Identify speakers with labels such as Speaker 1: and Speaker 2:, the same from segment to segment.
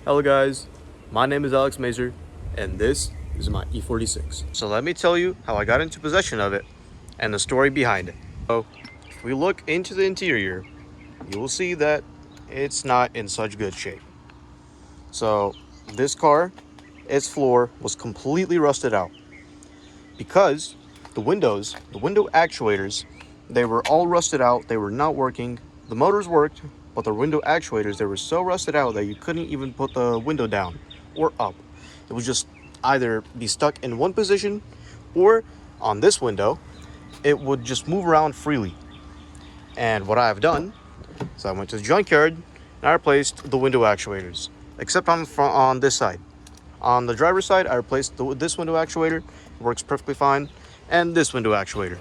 Speaker 1: Hello guys, my name is Alex Mazer, and this is my E46. So let me tell you how I got into possession of it, and the story behind it. So, if we look into the interior, you will see that it's not in such good shape. So, this car, its floor was completely rusted out because the window actuators, they were all rusted out, they were not working. The motors worked, but the window actuators, they were so rusted out that you couldn't even put the window down or up. It would just either be stuck in one position, or on this window, it would just move around freely. And what I've done is I went to the junkyard and I replaced the window actuators, except on the front, on this side. On the driver's side, I replaced this window actuator. It works perfectly fine. And this window actuator.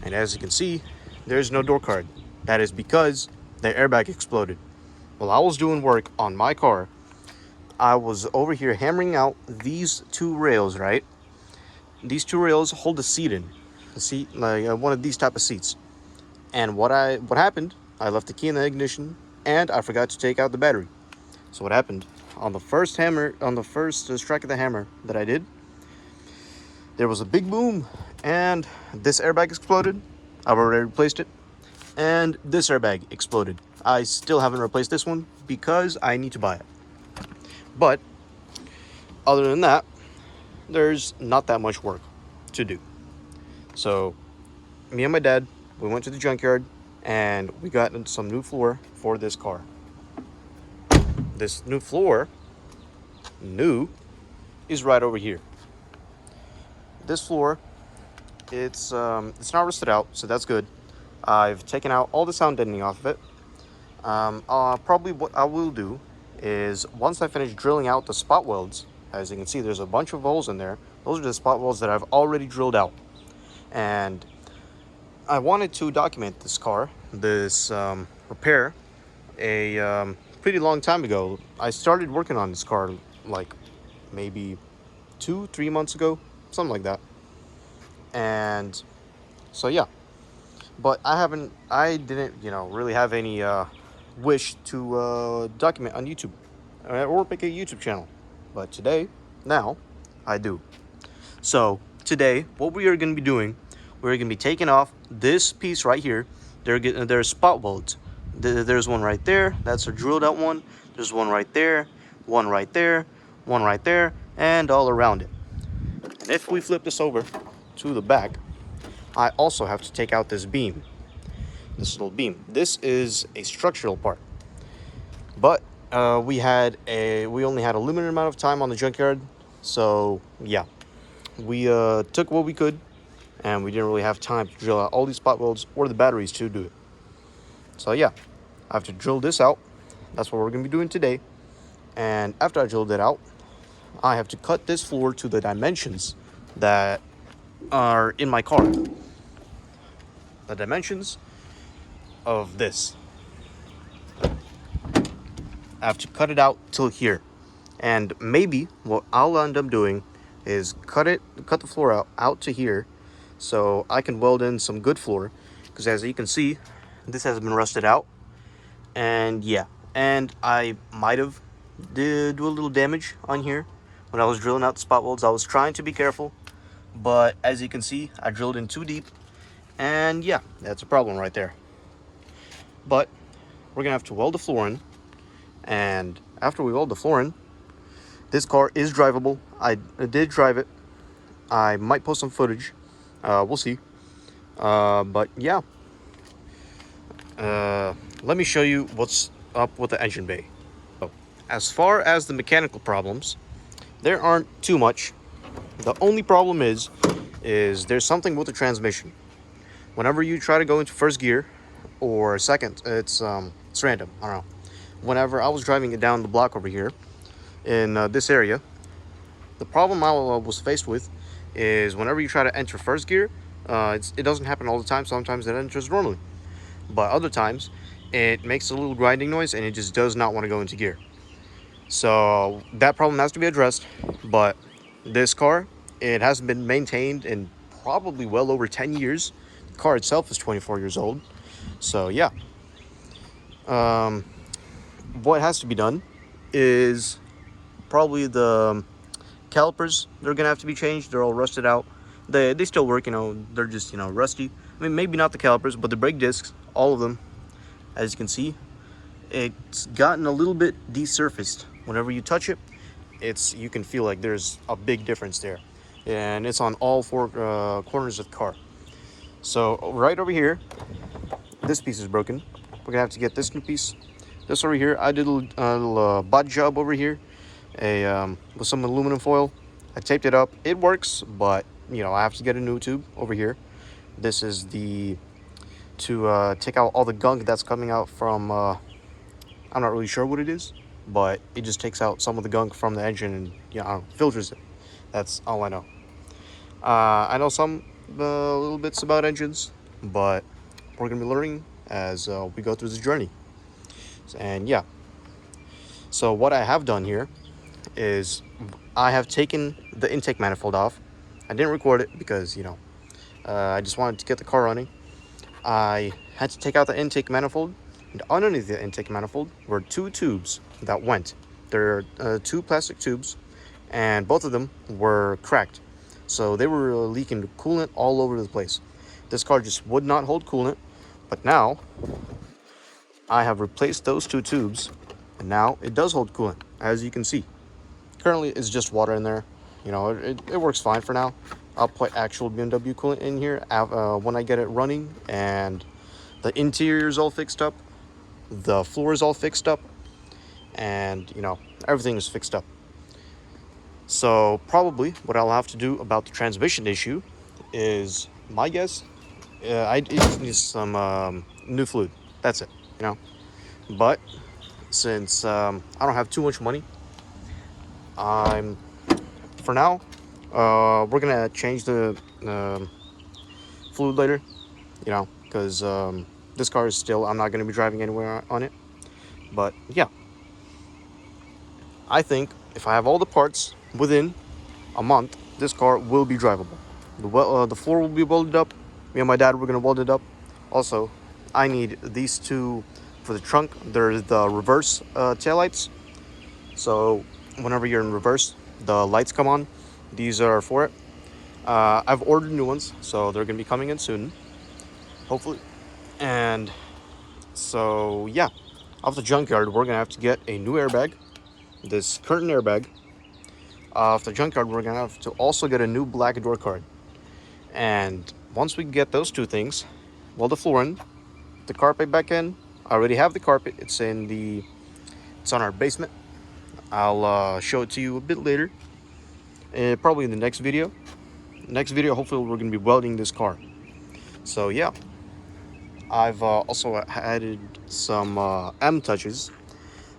Speaker 1: And as you can see, there's no door card. That is because the airbag exploded. While I was doing work on my car, I was over here hammering out these two rails, right? These two rails hold the seat in. The seat, like one of these type of seats. And what happened, I left the key in the ignition and I forgot to take out the battery. So what happened, on the first strike of the hammer that I did, there was a big boom and this airbag exploded. I've already replaced it. And this airbag exploded. I still haven't replaced this one because I need to buy it. But other than that, there's not that much work to do. So me and my dad, we went to the junkyard and we got some new floor for this car. This new floor, is right over here. This floor, it's not rusted out, so that's good. I've taken out all the sound deadening off of it. Probably what I will do is once I finish drilling out the spot welds, as you can see, there's a bunch of holes in there. Those are the spot welds that I've already drilled out. And I wanted to document this repair, a pretty long time ago. I started working on this car like maybe 2-3 months ago, something like that. And so yeah, but I didn't really have any wish to document on YouTube or make a YouTube channel. But now I do. So today, what we are going to be doing, we're going to be taking off this piece right here. There's spot welds. There's one right there. That's a drilled out one. There's one right there, one right there, one right there, and all around it. And if we flip this over to the back, I also have to take out this beam. This little beam. This is a structural part. But we only had a limited amount of time on the junkyard, so yeah, we took what we could, and we didn't really have time to drill out all these spot welds or the batteries to do it. So yeah, I have to drill this out. That's what we're gonna be doing today. And after I drilled it out, I have to cut this floor to the dimensions that are in my car. The dimensions of this. I have to cut it out till here. And maybe what I'll end up doing is cut the floor out to here so I can weld in some good floor, because as you can see, this has been rusted out. And yeah, and I might have did do a little damage on here when I was drilling out the spot welds. I was trying to be careful, but as you can see, I drilled in too deep, and yeah, that's a problem right there. But we're gonna have to weld the floor in, and after we weld the floor in, this car is drivable. I did drive it. I might post some footage. We'll see. But yeah, let me show you what's up with the engine bay. So, as far as the mechanical problems, there aren't too much. The only problem is there's something with the transmission. Whenever you try to go into first gear or second, it's random. I don't know. Whenever I was driving it down the block over here in this area, the problem I was faced with is whenever you try to enter first gear, it doesn't happen all the time. Sometimes it enters normally, but other times it makes a little grinding noise and it just does not want to go into gear. So that problem has to be addressed. But this car, it hasn't been maintained in probably well over 10 years. The car itself is 24 years old. So yeah, what has to be done is probably the calipers. They're gonna have to be changed. They're all rusted out. They still work, you know, they're just, you know, rusty. I mean, maybe not the calipers, but the brake discs, all of them, as you can see, it's gotten a little bit desurfaced. Whenever you touch it, you can feel like there's a big difference there, and it's on all four corners of the car. So right over here, this piece is broken. We're gonna have to get this new piece. This over here, I did a little body job over here, with some aluminum foil. I taped it up. It works, but you know, I have to get a new tube over here. This is to take out all the gunk that's coming out from, I'm not really sure what it is, but it just takes out some of the gunk from the engine and, you know, filters it. That's all I know. I know some little bits about engines, but we're gonna be learning as we go through this journey. And yeah, so what I have done here is I have taken the intake manifold off. I didn't record it because, you know, I just wanted to get the car running. I had to take out the intake manifold, and underneath the intake manifold were two tubes that went. There are two plastic tubes, and both of them were cracked. So they were leaking coolant all over the place. This car just would not hold coolant, but now I have replaced those two tubes, and now it does hold coolant, as you can see. Currently, it's just water in there. You know, it works fine for now. I'll put actual BMW coolant in here when I get it running, and the interior is all fixed up, the floor is all fixed up, and, you know, everything is fixed up. So probably what I'll have to do about the transmission issue is, my guess, I just need some new fluid. That's it, you know. But since I don't have too much money, for now, we're gonna change the fluid later, you know, because this car is still, I'm not gonna be driving anywhere on it. But yeah, I think if I have all the parts within a month, this car will be drivable. The floor will be welded up. Me and my dad, we're gonna weld it up. Also, I need these two for the trunk. They're the reverse taillights. So whenever you're in reverse, the lights come on. These are for it. I've ordered new ones, so they're gonna be coming in soon, hopefully. And so yeah, off the junkyard, we're gonna have to get a new airbag, this curtain airbag. Off the junkyard, we're gonna have to also get a new black door card. And once we get those two things, weld the floor in, the carpet back in. I already have the carpet. It's on our basement. I'll show it to you a bit later, probably in the next video. Hopefully we're gonna be welding this car. So yeah, I've also added some M touches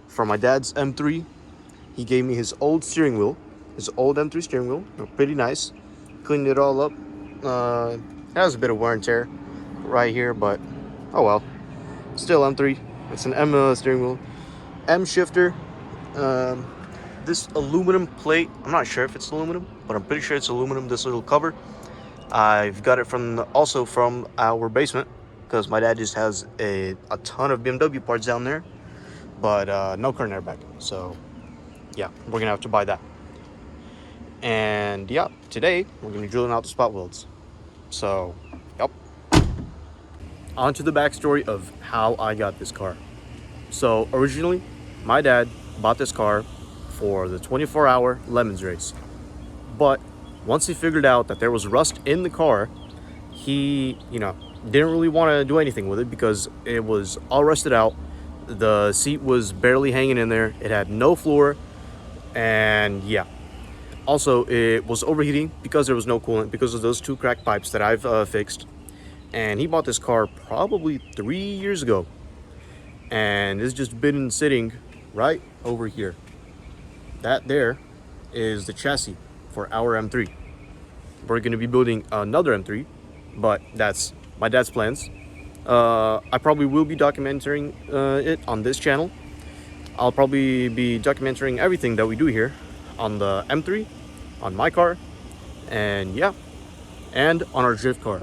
Speaker 1: from my dad's M3. He gave me his old steering wheel, his old M3 steering wheel. Pretty nice. Cleaned it all up. It has a bit of wear and tear right here, but oh well. Still M3. It's an M steering wheel. M shifter. This aluminum plate, I'm not sure if it's aluminum, but I'm pretty sure it's aluminum, this little cover. I've got it also from our basement, because my dad just has a ton of BMW parts down there, but no current airbag. So yeah, we're gonna have to buy that. And yeah, today we're gonna be drilling out the spot welds. So yep. On to the backstory of how I got this car. So originally, my dad bought this car for the 24-hour Lemons race. But once he figured out that there was rust in the car, he, you know, didn't really want to do anything with it because it was all rusted out. The seat was barely hanging in there. It had no floor. And yeah. Also, it was overheating because there was no coolant because of those two cracked pipes that I've fixed. And he bought this car probably 3 years ago. And it's just been sitting right over here. That there is the chassis for our M3. We're going to be building another M3, but that's my dad's plans. I probably will be documenting it on this channel. I'll probably be documenting everything that we do here on the M3, on my car, and yeah, and on our drift car.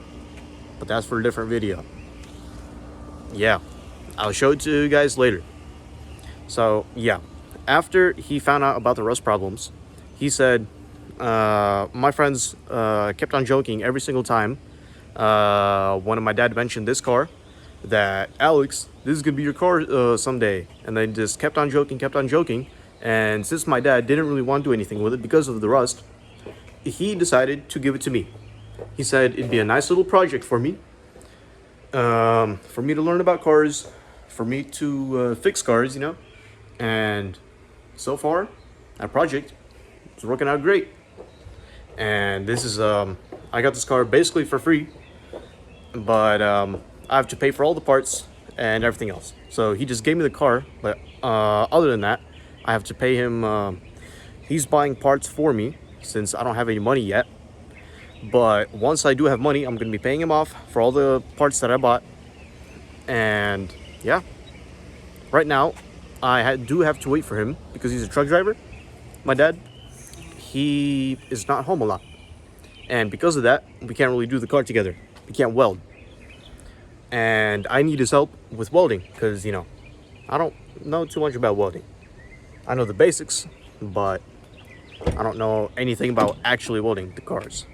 Speaker 1: But that's for a different video. Yeah, I'll show it to you guys later. So yeah, after he found out about the rust problems, he said, my friends kept on joking every single time when my dad mentioned this car, that Alex, this is gonna be your car someday. And they just kept on joking. And since my dad didn't really want to do anything with it because of the rust, he decided to give it to me. He said it'd be a nice little project for me to learn about cars, for me to fix cars, you know. And so far, that project is working out great. And this is I got this car basically for free, but I have to pay for all the parts and everything else. So he just gave me the car, but other than that, I have to pay him. He's buying parts for me since I don't have any money yet. But once I do have money, I'm going to be paying him off for all the parts that I bought. And yeah, right now, I do have to wait for him because he's a truck driver. My dad, he is not home a lot. And because of that, we can't really do the car together. We can't weld. And I need his help with welding because, you know, I don't know too much about welding. I know the basics, but I don't know anything about actually welding the cars.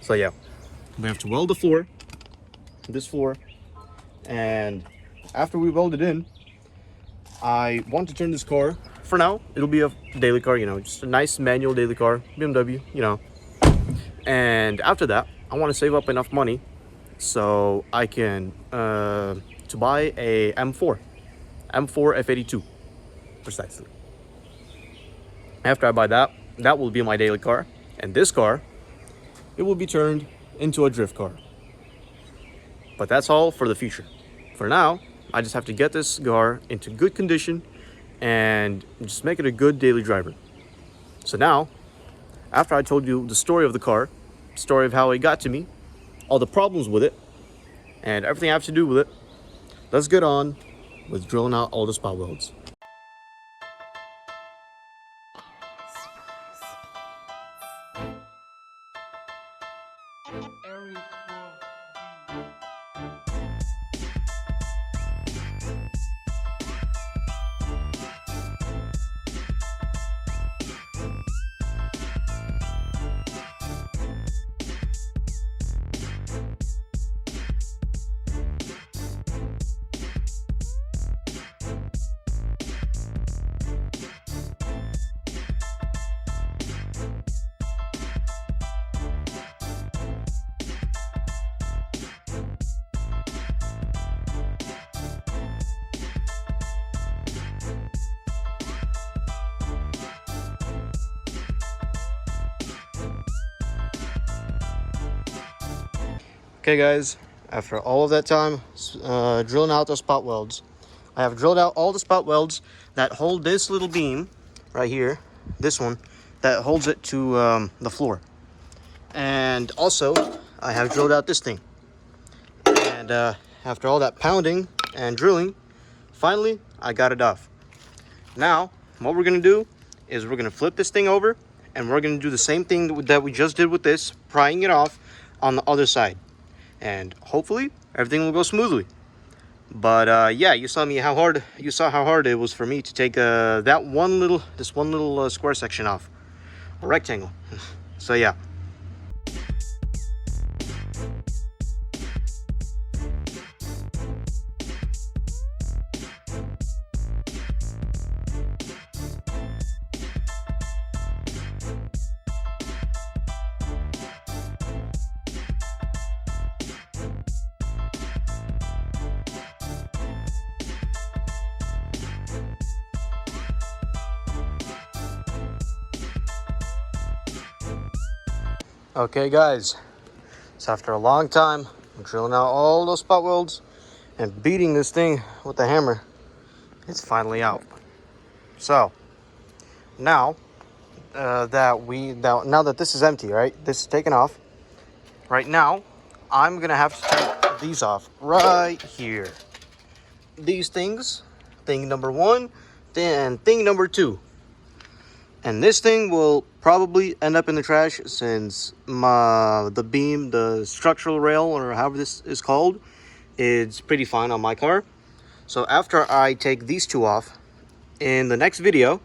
Speaker 1: So yeah, we have to weld the floor, this floor, and after we weld it in, I want to turn this car, for now, it'll be a daily car, you know, just a nice manual daily car, BMW, you know. And after that, I want to save up enough money so I can, to buy a M4 F82, precisely. After I buy that, that will be my daily car, and this car, it will be turned into a drift car. But that's all for the future. For now, I just have to get this car into good condition and just make it a good daily driver. So now, after I told you the story of the car, story of how it got to me, all the problems with it, and everything I have to do with it, let's get on with drilling out all the spot welds. Okay guys, after all of that time drilling out those spot welds, I have drilled out all the spot welds that hold this little beam right here, this one, that holds it to the floor. And also, I have drilled out this thing. And after all that pounding and drilling, finally, I got it off. Now, what we're gonna do is we're gonna flip this thing over and we're gonna do the same thing that we just did with this, prying it off on the other side. And hopefully everything will go smoothly. But yeah, you saw how hard it was for me to take this one little square section off, a rectangle. So yeah. Okay guys, so after a long time drilling out all those spot welds and beating this thing with the hammer, it's finally out. So now now that this is empty, right, this is taken off, right now I'm gonna have to take these off right here. These things, thing number one and thing number two. And this thing will probably end up in the trash since the beam, the structural rail, or however this is called, is pretty fine on my car. So after I take these two off, in the next video,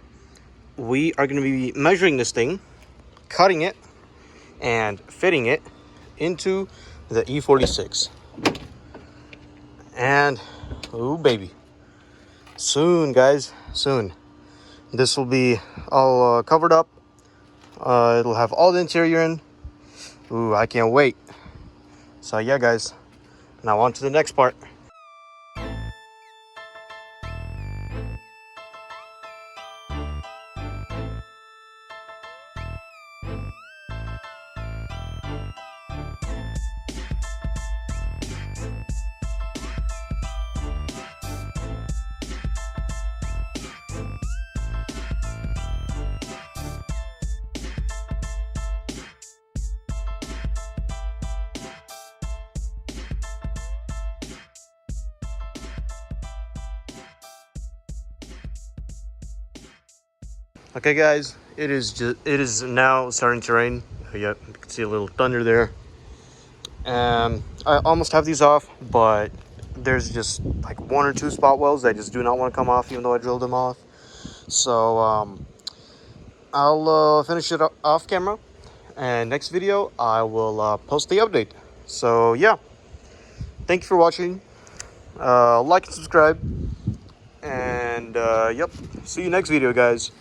Speaker 1: we are going to be measuring this thing, cutting it, and fitting it into the E46. And, oh baby, soon guys, soon. This will be all covered up. It'll have all the interior in. Ooh, I can't wait. So yeah guys, now on to the next part. Okay guys, it is now starting to rain. Yep, you can see a little thunder there. I almost have these off, but there's just like 1 or 2 spot welds that just do not want to come off even though I drilled them off. So I'll finish it off camera, and next video I will post the update. So yeah, thank you for watching. Like and subscribe, and yep, see you next video guys.